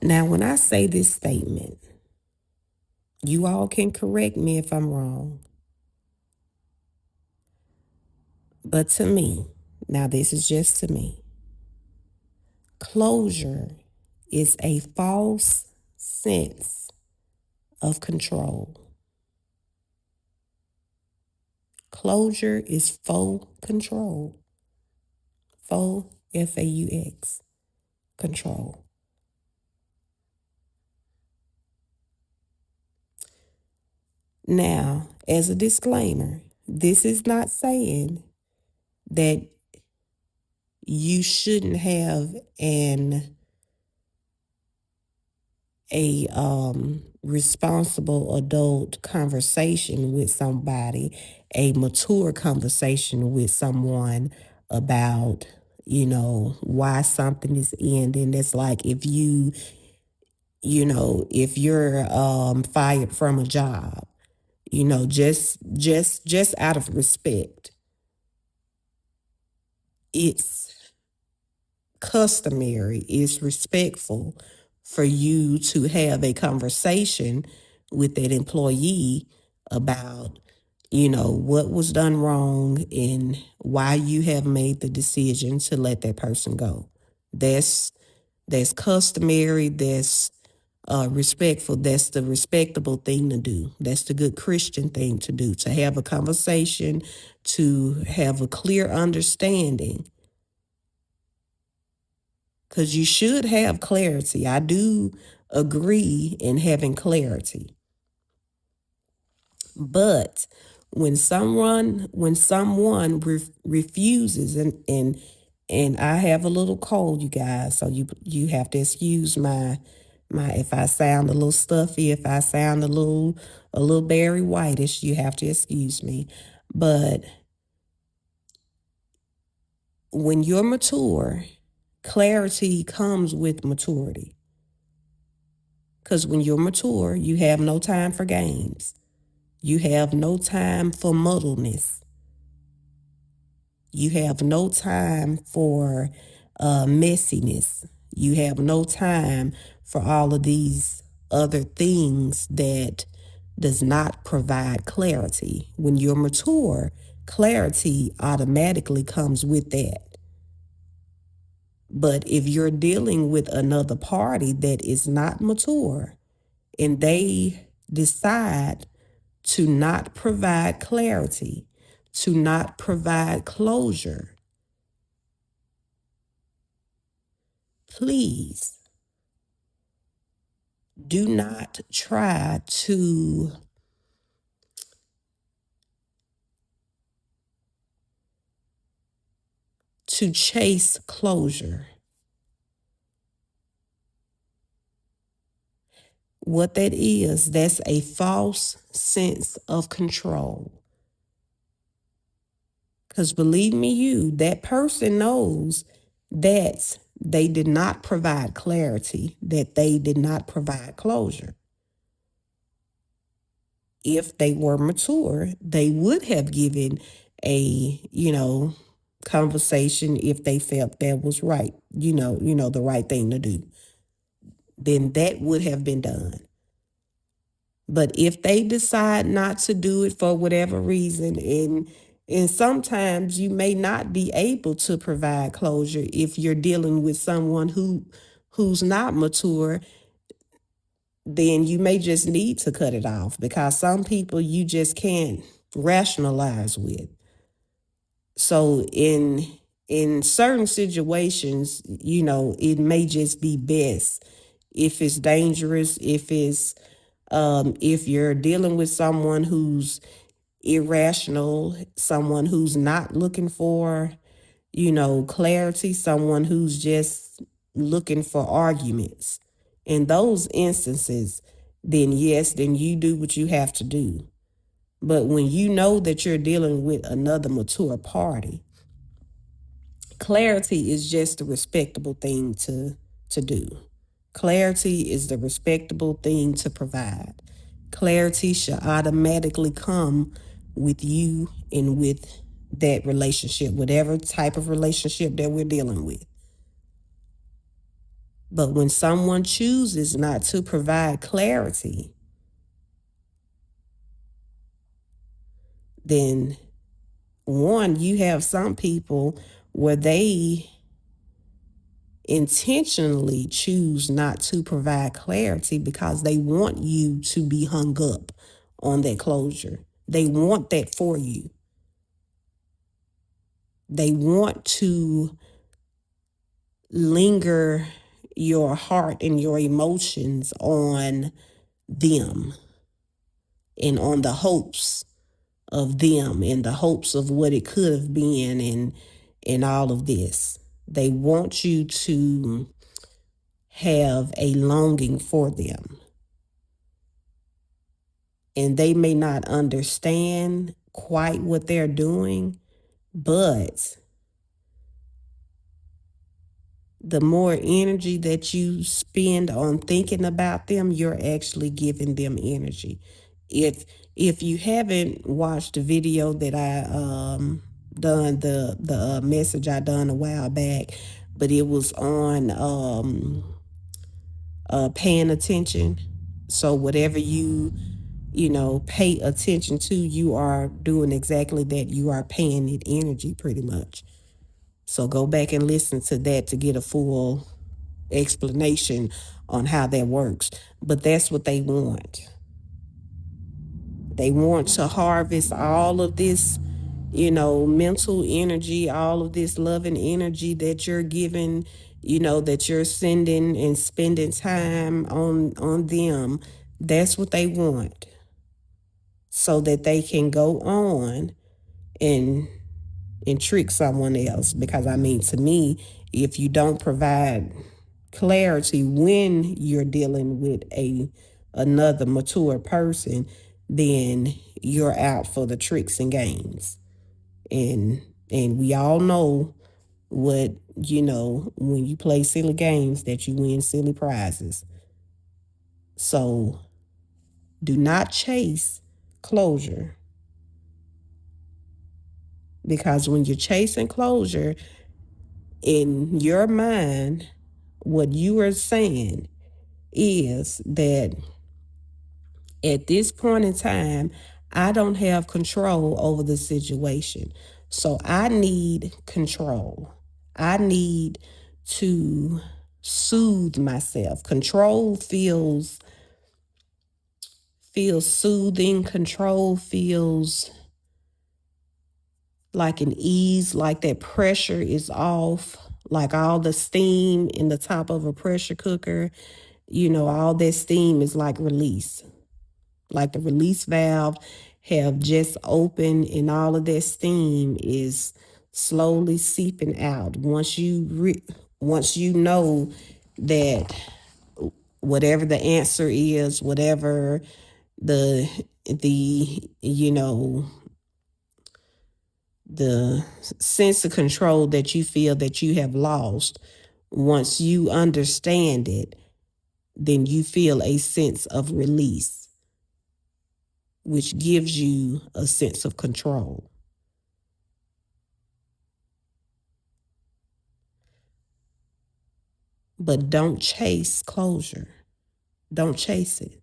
Now, when I say this statement, you all can correct me if I'm wrong. But to me, now this is just to me, closure is a false sense of control. Closure is faux control. Faux, F-A-U-X, control. Now, as a disclaimer, this is not saying that you shouldn't have a responsible adult conversation with somebody, a mature conversation with someone about, why something is ending. It's like if you're fired from a job, just out of respect, it's customary, it's respectful for you to have a conversation with that employee about, what was done wrong and why you have made the decision to let that person go. That's that's customary, that's respectful, that's the respectable thing to do. That's the good Christian thing to do, to have a conversation, to have a clear understanding, because you should have clarity. I do agree in having clarity. But when someone refuses, and I have a little cold, you guys, so you have to excuse my if I sound a little stuffy, if I sound a little Barry Whitish, you have to excuse me. But when you're mature, clarity comes with maturity. Because when you're mature, you have no time for games. You have no time for muddleness. You have no time for messiness. You have no time for all of these other things that does not provide clarity. When you're mature, clarity automatically comes with that. But if you're dealing with another party that is not mature and they decide to not provide clarity, to not provide closure, please do not try to chase closure. What that is, that's a false sense of control. Because believe me, that person knows that they did not provide clarity, that they did not provide closure. If they were mature, they would have given a, conversation if they felt that was right, the right thing to do. Then that would have been done. But if they decide not to do it for whatever reason, and sometimes you may not be able to provide closure if you're dealing with someone who's not mature, then you may just need to cut it off, because some people you just can't rationalize with. So in certain situations, it may just be best, if it's dangerous, if you're dealing with someone who's irrational, someone who's not looking for, clarity, someone who's just looking for arguments. In those instances, then yes, then you do what you have to do. But when you know that you're dealing with another mature party, clarity is just a respectable thing to do. Clarity is the respectable thing to provide. Clarity should automatically come with you and with that relationship, whatever type of relationship that we're dealing with. But when someone chooses not to provide clarity, then one, you have some people where they intentionally choose not to provide clarity because they want you to be hung up on that closure. They want that for you. They want to linger your heart and your emotions on them and on the hopes of them and the hopes of what it could have been and all of this. They want you to have a longing for them. And they may not understand quite what they're doing, but the more energy that you spend on thinking about them, you're actually giving them energy. If you haven't watched the video that I done, the message I done a while back, but it was on paying attention. So whatever you pay attention to, you are doing exactly that. You are paying it energy pretty much. So go back and listen to that to get a full explanation on how that works. But that's what they want. They want to harvest all of this, mental energy, all of this loving energy that you're giving, that you're sending and spending time on them. That's what they want. So that they can go on and trick someone else. Because to me, if you don't provide clarity when you're dealing with another mature person, then you're out for the tricks and games. And we all know what, when you play silly games, that you win silly prizes. So do not chase closure. Because when you're chasing closure, in your mind, what you are saying is that at this point in time, I don't have control over the situation. So I need control. I need to soothe myself. Control feels soothing. Control feels like an ease, like that pressure is off, like all the steam in the top of a pressure cooker, all that steam is like release. Like the release valve have just opened and all of that steam is slowly seeping out. Once you know that whatever the answer is, whatever the the sense of control that you feel that you have lost, once you understand it, then you feel a sense of release, which gives you a sense of control. But don't chase closure. Don't chase it.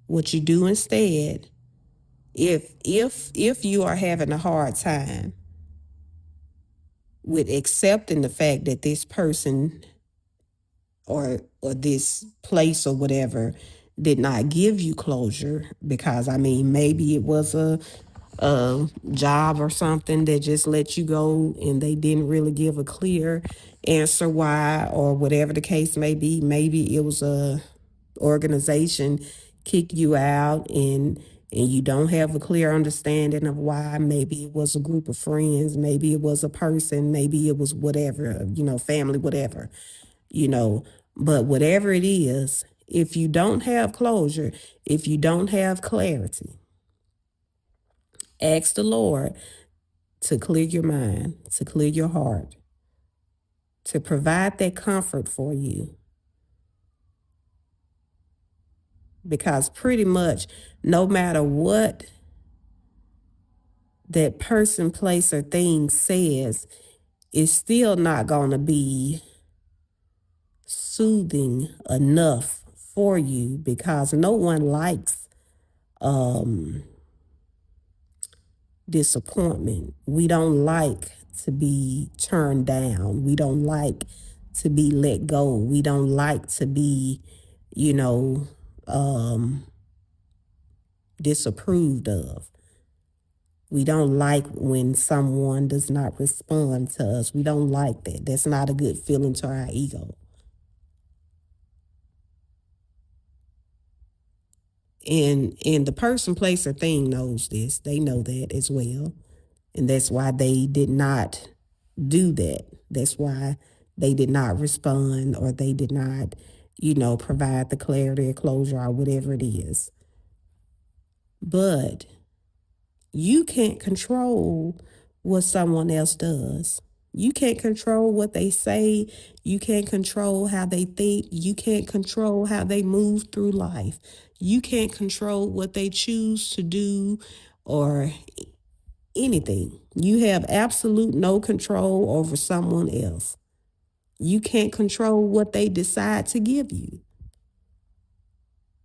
What you do instead, if you are having a hard time with accepting the fact that this person or this place or whatever did not give you closure, because maybe it was a job or something that just let you go and they didn't really give a clear answer why, or whatever the case may be. Maybe it was a organization kicked you out and you don't have a clear understanding of why. Maybe it was a group of friends, maybe it was a person, maybe it was whatever, family, whatever, but whatever it is, if you don't have closure, if you don't have clarity, ask the Lord to clear your mind, to clear your heart, to provide that comfort for you. Because pretty much no matter what that person, place, or thing says, it's still not going to be soothing enough for you, because no one likes disappointment. We don't like to be turned down. We don't like to be let go. We don't like to be, you know, disapproved of. We don't like when someone does not respond to us. We don't like that. That's not a good feeling to our ego. And the person, place, or thing knows this. They know that as well. And that's why they did not do that. That's why they did not respond, or they did not, provide the clarity or closure or whatever it is. But you can't control what someone else does. You can't control what they say. You can't control how they think. You can't control how they move through life. You can't control what they choose to do or anything. You have absolute no control over someone else. You can't control what they decide to give you.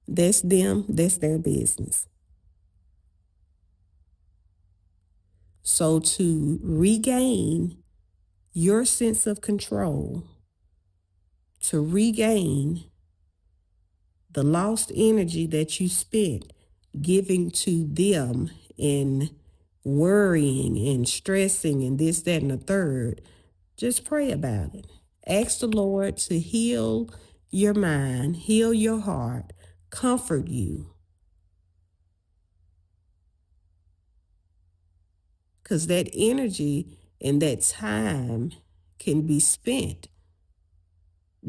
That's them. That's their business. So to regain your sense of control, to regain the lost energy that you spent giving to them and worrying and stressing and this, that, and the third, just pray about it. Ask the Lord to heal your mind, heal your heart, comfort you. Because that energy and that time can be spent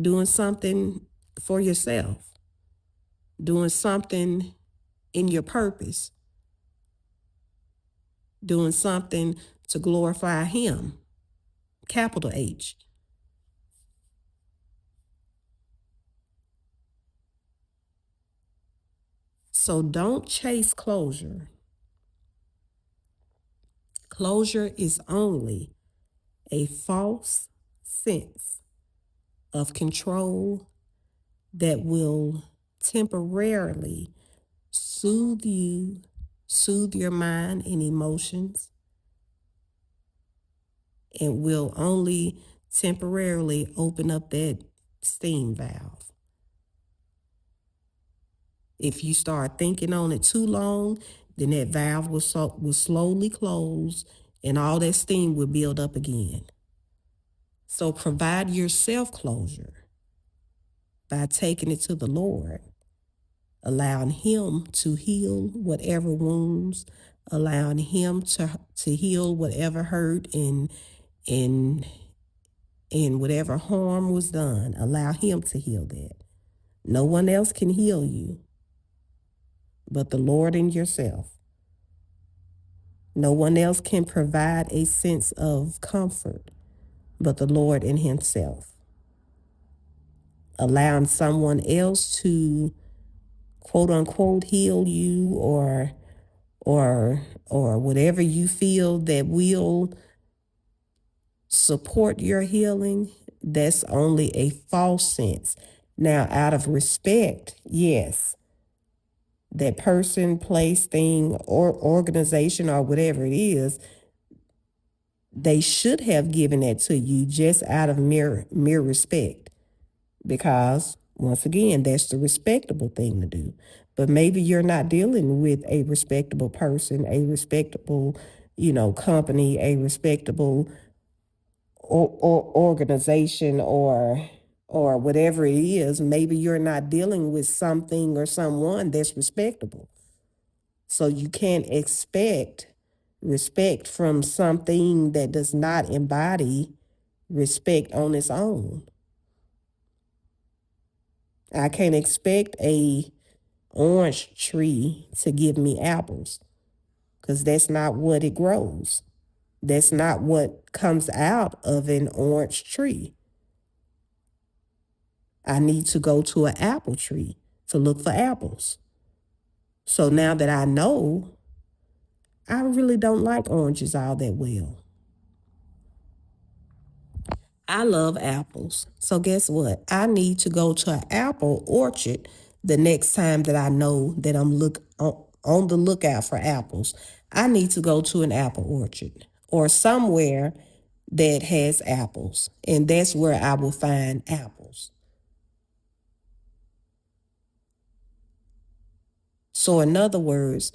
doing something for yourself, doing something in your purpose, doing something to glorify Him, capital H. So don't chase closure. Closure is only a false sense of control that will temporarily soothe you, soothe your mind and emotions, and will only temporarily open up that steam valve. If you start thinking on it too long, then that valve will slowly close and all that steam will build up again. So provide yourself closure by taking it to the Lord, allowing Him to heal whatever wounds, allowing Him to heal whatever hurt and whatever harm was done. Allow Him to heal that. No one else can heal you but the Lord and yourself. No one else can provide a sense of comfort but the Lord and Himself. Allowing someone else to quote unquote heal you or whatever you feel that will support your healing, that's only a false sense. Now, out of respect, yes, that person, place, thing, or organization, or whatever it is, they should have given that to you just out of mere respect. Because, once again, that's the respectable thing to do. But maybe you're not dealing with a respectable person, a respectable, company, a respectable or organization or whatever it is. Maybe you're not dealing with something or someone that's respectable. So you can't expect respect from something that does not embody respect on its own. I can't expect a orange tree to give me apples because that's not what it grows. That's not what comes out of an orange tree. I need to go to an apple tree to look for apples. So now that I know, I really don't like oranges all that well. I love apples. So guess what? I need to go to an apple orchard the next time that I know that I'm on the lookout for apples. I need to go to an apple orchard or somewhere that has apples, and that's where I will find apples. So in other words,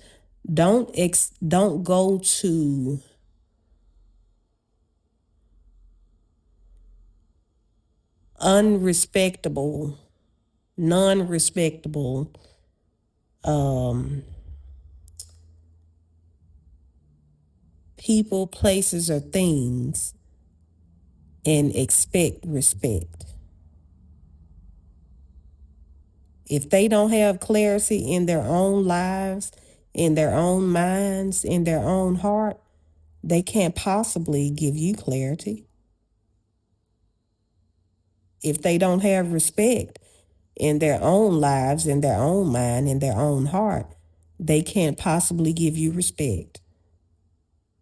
don't go to unrespectable, non-respectable people, places, or things and expect respect. If they don't have clarity in their own lives, in their own minds, in their own heart, they can't possibly give you clarity. If they don't have respect in their own lives, in their own mind, in their own heart, they can't possibly give you respect.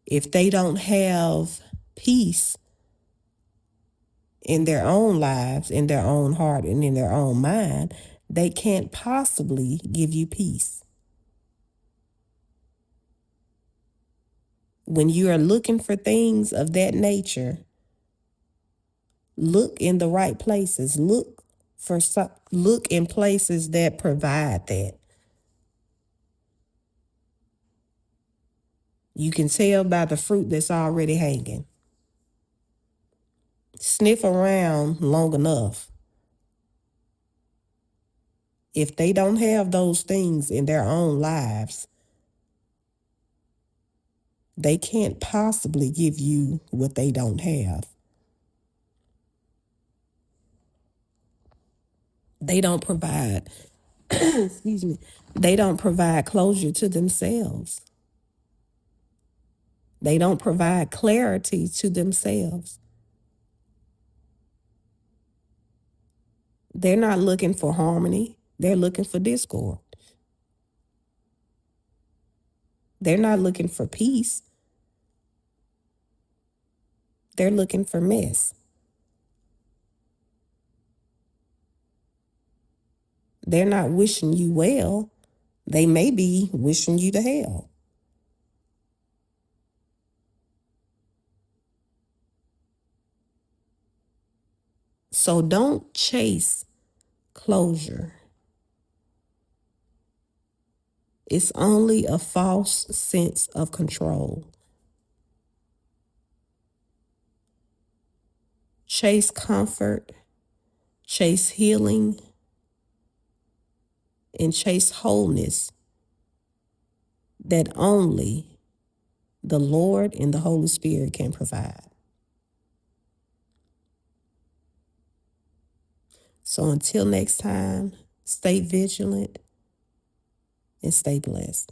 If they don't have peace in their own lives, in their own heart, and in their own mind, they can't possibly give you peace. When you are looking for things of that nature, look in the right places. Look in places that provide that. You can tell by the fruit that's already hanging. Sniff around long enough. If they don't have those things in their own lives, they can't possibly give you what they don't have. They don't provide, excuse me, they don't provide closure to themselves. They don't provide clarity to themselves. They're not looking for harmony. They're looking for discord. They're not looking for peace. They're looking for mess. They're not wishing you well. They may be wishing you to hell. So don't chase closure. It's only a false sense of control. Chase comfort, chase healing, and chase wholeness that only the Lord and the Holy Spirit can provide. So until next time, stay vigilant and stay blessed.